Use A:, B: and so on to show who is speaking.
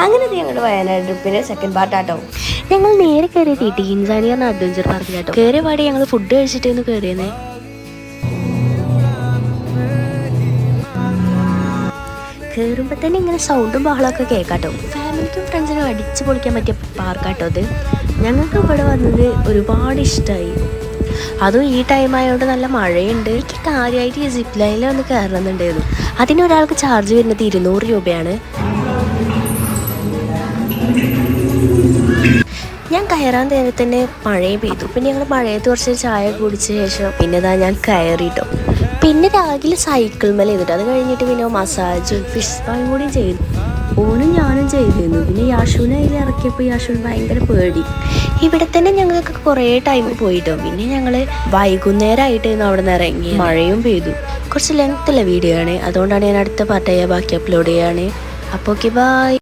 A: അങ്ങനെ ഞങ്ങളുടെ വയനാട് ട്രിപ്പിൻ്റെ സെക്കൻഡ് പാർട്ടാട്ടോ.
B: ഞങ്ങൾ നേരെ കയറിയത് ടീൻസാനിയ എന്ന അഡ്വഞ്ചർ പാർക്കിലാട്ടോ. കയറിയ പാടി ഞങ്ങൾ ഫുഡ് കഴിച്ചിട്ടേന്ന് കയറിയെന്നേ. കയറുമ്പോൾ തന്നെ ഇങ്ങനെ സൗണ്ടും ബഹളമൊക്കെ കേൾക്കാട്ടോ. ഫാമിലിക്കും ഫ്രണ്ട്സിനും അടിച്ചു പൊളിക്കാൻ പറ്റിയ പാർക്കാട്ടോ അത്. ഞങ്ങൾക്ക് ഇവിടെ വന്നത് ഒരുപാട് ഇഷ്ടമായി. അതും ഈ ടൈം ആയതുകൊണ്ട് നല്ല മഴയുണ്ട്. എനിക്ക് കാര്യമായിട്ട് ഈ സിപ്പ് ലൈനിൽ ഒന്ന് കയറണമെന്നുണ്ടായിരുന്നു. അതിനൊരാൾക്ക് ചാർജ് വരുന്നത് 200 രൂപയാണ്. ഞാൻ കയറാൻ നേരത്തെ തന്നെ മഴയും പെയ്തു. പിന്നെ ഞങ്ങൾ മഴയത്ത് കുറച്ച് ചായ കുടിച്ച ശേഷം പിന്നെ ഞാൻ കയറിട്ടോ. പിന്നെ രാവിലെ സൈക്കിൾ മേലെ ചെയ്തിട്ട് അത് കഴിഞ്ഞിട്ട് പിന്നെ മസാജും ഫിഷ് സ്പായും കൂടി ചെയ്തു. ഓനും ഞാനും ചെയ്തിരുന്നു. പിന്നെ യാഷുവിനെ അതിൽ ഇറക്കിയപ്പോൾ യാഷുവിന് ഭയങ്കര പേടി. ഇവിടെ തന്നെ ഞങ്ങൾക്ക് കുറേ ടൈം പോയിട്ടോ. പിന്നെ ഞങ്ങൾ വൈകുന്നേരമായിട്ടായിരുന്നു അവിടെ നിന്ന് ഇറങ്ങി. മഴയും പെയ്തു. കുറച്ച് ലെങ്ത്തുള്ള വീഡിയോ ആണ്, അതുകൊണ്ടാണ് ഞാൻ അടുത്ത പാർട്ടായ ബാക്കി അപ്ലോഡ് ചെയ്യാണ്. അപ്പോൾ ഓക്കെ, ബൈ.